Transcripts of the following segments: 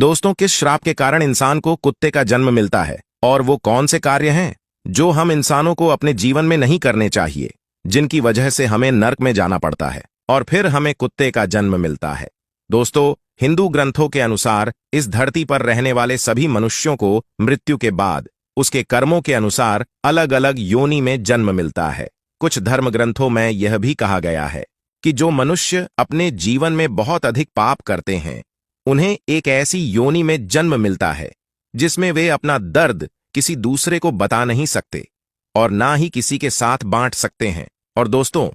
दोस्तों, किस श्राप के कारण इंसान को कुत्ते का जन्म मिलता है और वो कौन से कार्य हैं जो हम इंसानों को अपने जीवन में नहीं करने चाहिए, जिनकी वजह से हमें नर्क में जाना पड़ता है और फिर हमें कुत्ते का जन्म मिलता है। दोस्तों, हिंदू ग्रंथों के अनुसार इस धरती पर रहने वाले सभी मनुष्यों को मृत्यु के बाद उसके कर्मों के अनुसार अलग अलग योनि में जन्म मिलता है। कुछ धर्म ग्रंथों में यह भी कहा गया है कि जो मनुष्य अपने जीवन में बहुत अधिक पाप करते हैं उन्हें एक ऐसी योनि में जन्म मिलता है जिसमें वे अपना दर्द किसी दूसरे को बता नहीं सकते और ना ही किसी के साथ बांट सकते हैं। और दोस्तों,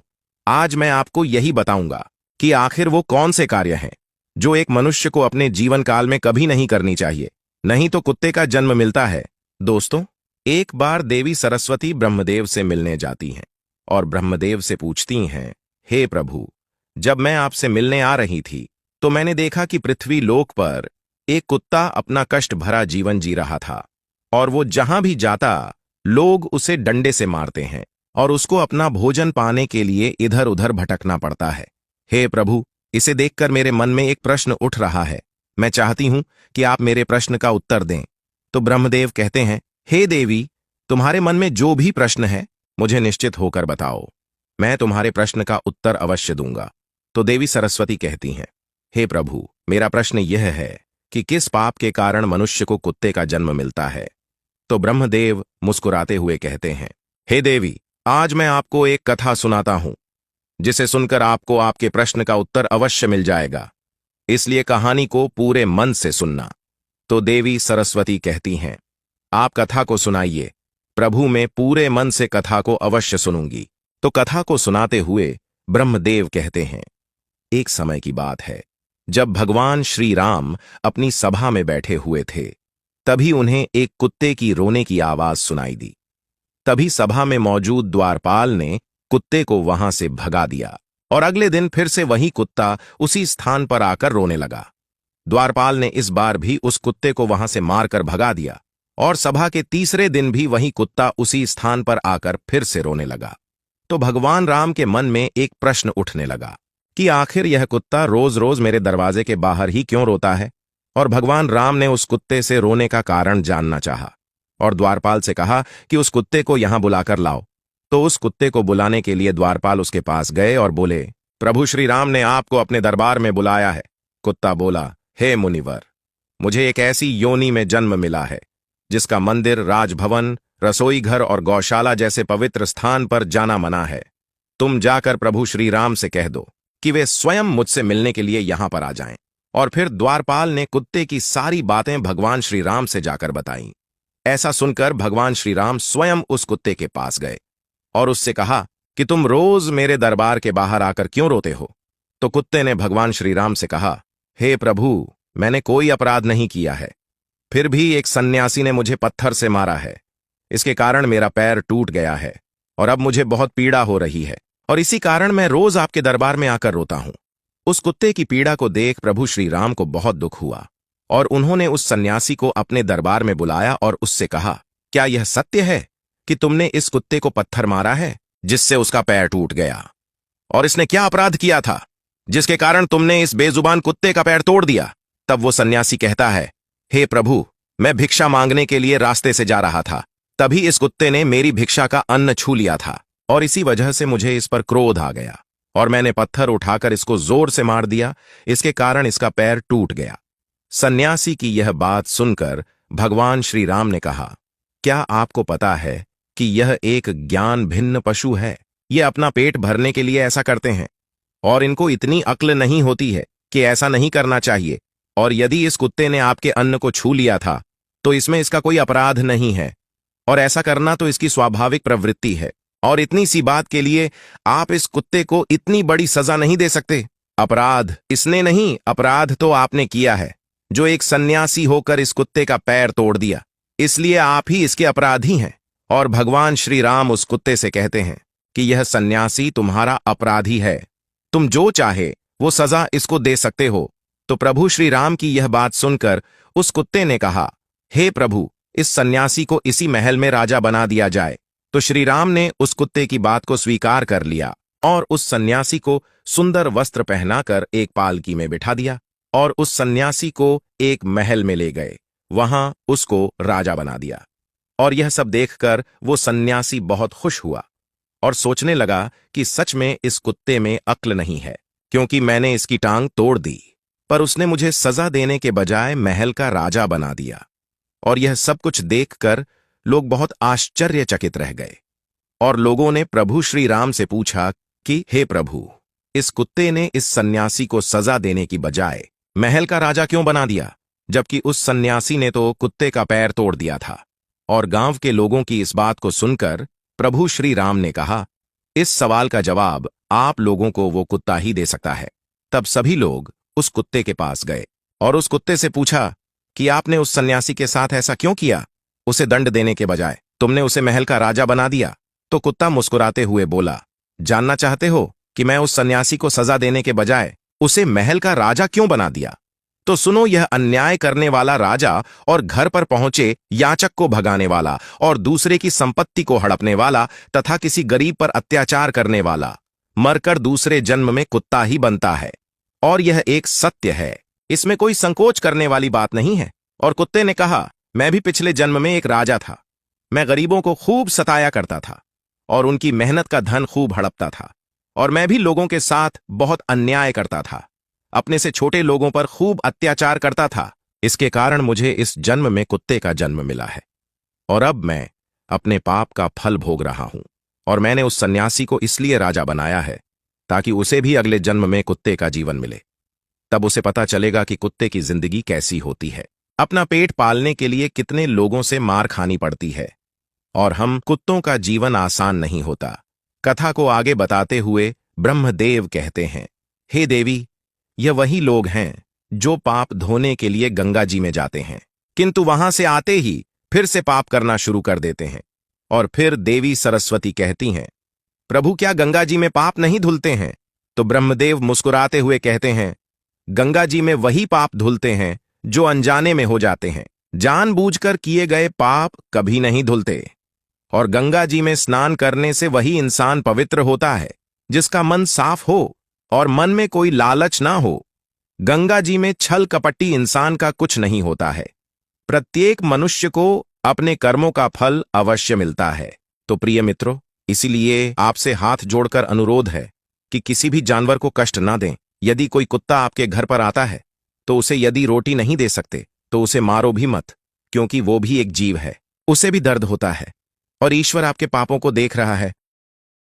आज मैं आपको यही बताऊंगा कि आखिर वो कौन से कार्य हैं जो एक मनुष्य को अपने जीवन काल में कभी नहीं करनी चाहिए, नहीं तो कुत्ते का जन्म मिलता है। दोस्तों, एक बार देवी सरस्वती ब्रह्मदेव से मिलने जाती हैं और ब्रह्मदेव से पूछती हैं, हे प्रभु, जब मैं आपसे मिलने आ रही थी तो मैंने देखा कि पृथ्वी लोक पर एक कुत्ता अपना कष्ट भरा जीवन जी रहा था और वो जहां भी जाता लोग उसे डंडे से मारते हैं और उसको अपना भोजन पाने के लिए इधर उधर भटकना पड़ता है। हे प्रभु, इसे देखकर मेरे मन में एक प्रश्न उठ रहा है। मैं चाहती हूं कि आप मेरे प्रश्न का उत्तर दें। तो ब्रह्मदेव कहते हैं, हे देवी, तुम्हारे मन में जो भी प्रश्न है मुझे निश्चित होकर बताओ, मैं तुम्हारे प्रश्न का उत्तर अवश्य दूंगा। तो देवी सरस्वती कहती हैं, हे प्रभु, मेरा प्रश्न यह है कि किस पाप के कारण मनुष्य को कुत्ते का जन्म मिलता है। तो ब्रह्मदेव मुस्कुराते हुए कहते हैं, हे देवी, आज मैं आपको एक कथा सुनाता हूं जिसे सुनकर आपको आपके प्रश्न का उत्तर अवश्य मिल जाएगा, इसलिए कहानी को पूरे मन से सुनना। तो देवी सरस्वती कहती हैं, आप कथा को सुनाइए प्रभु, मैं पूरे मन से कथा को अवश्य सुनूंगी। तो कथा को सुनाते हुए ब्रह्मदेव कहते हैं, एक समय की बात है जब भगवान श्री राम अपनी सभा में बैठे हुए थे, तभी उन्हें एक कुत्ते की रोने की आवाज सुनाई दी। तभी सभा में मौजूद द्वारपाल ने कुत्ते को वहां से भगा दिया और अगले दिन फिर से वही कुत्ता उसी स्थान पर आकर रोने लगा। द्वारपाल ने इस बार भी उस कुत्ते को वहां से मारकर भगा दिया और सभा के तीसरे दिन भी वही कुत्ता उसी स्थान पर आकर फिर से रोने लगा। तो भगवान राम के मन में एक प्रश्न उठने लगा कि आखिर यह कुत्ता रोज रोज मेरे दरवाजे के बाहर ही क्यों रोता है। और भगवान राम ने उस कुत्ते से रोने का कारण जानना चाहा और द्वारपाल से कहा कि उस कुत्ते को यहां बुलाकर लाओ। तो उस कुत्ते को बुलाने के लिए द्वारपाल उसके पास गए और बोले, प्रभु श्री राम ने आपको अपने दरबार में बुलाया है। कुत्ता बोला, हे मुनिवर, मुझे एक ऐसी योनि में जन्म मिला है जिसका मंदिर, राजभवन, रसोई घर और गौशाला जैसे पवित्र स्थान पर जाना मना है। तुम जाकर प्रभु श्री राम से कह दो कि वे स्वयं मुझसे मिलने के लिए यहां पर आ जाएं। और फिर द्वारपाल ने कुत्ते की सारी बातें भगवान श्री राम से जाकर बताईं। ऐसा सुनकर भगवान श्री राम स्वयं उस कुत्ते के पास गए और उससे कहा कि तुम रोज मेरे दरबार के बाहर आकर क्यों रोते हो। तो कुत्ते ने भगवान श्री राम से कहा, हे प्रभु, मैंने कोई अपराध नहीं किया है, फिर भी एक सन्यासी ने मुझे पत्थर से मारा है। इसके कारण मेरा पैर टूट गया है और अब मुझे बहुत पीड़ा हो रही है और इसी कारण मैं रोज आपके दरबार में आकर रोता हूं। उस कुत्ते की पीड़ा को देख प्रभु श्री राम को बहुत दुख हुआ और उन्होंने उस सन्यासी को अपने दरबार में बुलाया और उससे कहा, क्या यह सत्य है कि तुमने इस कुत्ते को पत्थर मारा है जिससे उसका पैर टूट गया? और इसने क्या अपराध किया था जिसके कारण तुमने इस बेजुबान कुत्ते का पैर तोड़ दिया? तब वो सन्यासी कहता है, हे प्रभु, मैं भिक्षा मांगने के लिए रास्ते से जा रहा था, तभी इस कुत्ते ने मेरी भिक्षा का अन्न छू लिया था और इसी वजह से मुझे इस पर क्रोध आ गया और मैंने पत्थर उठाकर इसको जोर से मार दिया, इसके कारण इसका पैर टूट गया। सन्यासी की यह बात सुनकर भगवान श्री राम ने कहा, क्या आपको पता है कि यह एक ज्ञान भिन्न पशु है? ये अपना पेट भरने के लिए ऐसा करते हैं और इनको इतनी अक्ल नहीं होती है कि ऐसा नहीं करना चाहिए। और यदि इस कुत्ते ने आपके अन्न को छू लिया था तो इसमें इसका कोई अपराध नहीं है और ऐसा करना तो इसकी स्वाभाविक प्रवृत्ति है और इतनी सी बात के लिए आप इस कुत्ते को इतनी बड़ी सजा नहीं दे सकते। अपराध इसने नहीं, अपराध तो आपने किया है जो एक सन्यासी होकर इस कुत्ते का पैर तोड़ दिया, इसलिए आप ही इसके अपराधी हैं। और भगवान श्री राम उस कुत्ते से कहते हैं कि यह सन्यासी तुम्हारा अपराधी है, तुम जो चाहे वो सजा इसको दे सकते हो। तो प्रभु श्री राम की यह बात सुनकर उस कुत्ते ने कहा, हे प्रभु, इस सन्यासी को इसी महल में राजा बना दिया जाए। तो श्री राम ने उस कुत्ते की बात को स्वीकार कर लिया और उस सन्यासी को सुंदर वस्त्र पहनाकर एक पालकी में बिठा दिया और उस सन्यासी को एक महल में ले गए। वहां उसको राजा बना दिया। और यह सब देखकर वो सन्यासी बहुत खुश हुआ और सोचने लगा कि सच में इस कुत्ते में अक्ल नहीं है, क्योंकि मैंने इसकी टांग तोड़ दी, पर उसने मुझे सजा देने के बजाय महल का राजा बना दिया। और यह सब कुछ देखकर लोग बहुत आश्चर्यचकित रह गए। और लोगों ने प्रभु श्री राम से पूछा कि हे प्रभु, इस कुत्ते ने इस सन्यासी को सजा देने की बजाय महल का राजा क्यों बना दिया, जबकि उस सन्यासी ने तो कुत्ते का पैर तोड़ दिया था। और गांव के लोगों की इस बात को सुनकर प्रभु श्री राम ने कहा, इस सवाल का जवाब आप लोगों को वो कुत्ता ही दे सकता है। तब सभी लोग उस कुत्ते के पास गए और उस कुत्ते से पूछा कि आपने उस सन्यासी के साथ ऐसा क्यों किया? उसे दंड देने के बजाय तुमने उसे महल का राजा बना दिया। तो कुत्ता मुस्कुराते हुए बोला, जानना चाहते हो कि मैं उस सन्यासी को सजा देने के बजाय उसे महल का राजा क्यों बना दिया? तो सुनो, यह अन्याय करने वाला राजा और घर पर पहुंचे याचक को भगाने वाला और दूसरे की संपत्ति को हड़पने वाला तथा किसी गरीब पर अत्याचार करने वाला मरकर दूसरे जन्म में कुत्ता ही बनता है। और यह एक सत्य है, इसमें कोई संकोच करने वाली बात नहीं है। और कुत्ते ने कहा, मैं भी पिछले जन्म में एक राजा था। मैं गरीबों को खूब सताया करता था और उनकी मेहनत का धन खूब हड़पता था। और मैं भी लोगों के साथ बहुत अन्याय करता था, अपने से छोटे लोगों पर खूब अत्याचार करता था। इसके कारण मुझे इस जन्म में कुत्ते का जन्म मिला है। और अब मैं अपने पाप का फल भोग रहा हूं। और मैंने उस सन्यासी को इसलिए राजा बनाया है ताकि उसे भी अगले जन्म में कुत्ते का जीवन मिले। तब उसे पता चलेगा कि कुत्ते की जिंदगी कैसी होती है, अपना पेट पालने के लिए कितने लोगों से मार खानी पड़ती है। और हम कुत्तों का जीवन आसान नहीं होता। कथा को आगे बताते हुए ब्रह्मदेव कहते हैं, हे देवी, यह वही लोग हैं जो पाप धोने के लिए गंगा जी में जाते हैं, किंतु वहां से आते ही फिर से पाप करना शुरू कर देते हैं। और फिर देवी सरस्वती कहती हैं, प्रभु, क्या गंगा जी में पाप नहीं धुलते हैं? तो ब्रह्मदेव मुस्कुराते हुए कहते हैं, गंगा जी में वही पाप धुलते हैं जो अनजाने में हो जाते हैं। जानबूझकर किए गए पाप कभी नहीं धुलते। और गंगा जी में स्नान करने से वही इंसान पवित्र होता है जिसका मन साफ हो और मन में कोई लालच ना हो। गंगा जी में छल कपटी इंसान का कुछ नहीं होता है। प्रत्येक मनुष्य को अपने कर्मों का फल अवश्य मिलता है। तो प्रिय मित्रों, इसीलिए आपसे हाथ जोड़कर अनुरोध है कि किसी भी जानवर को कष्ट ना दें। यदि कोई कुत्ता आपके घर पर आता है तो उसे यदि रोटी नहीं दे सकते तो उसे मारो भी मत, क्योंकि वो भी एक जीव है, उसे भी दर्द होता है। और ईश्वर आपके पापों को देख रहा है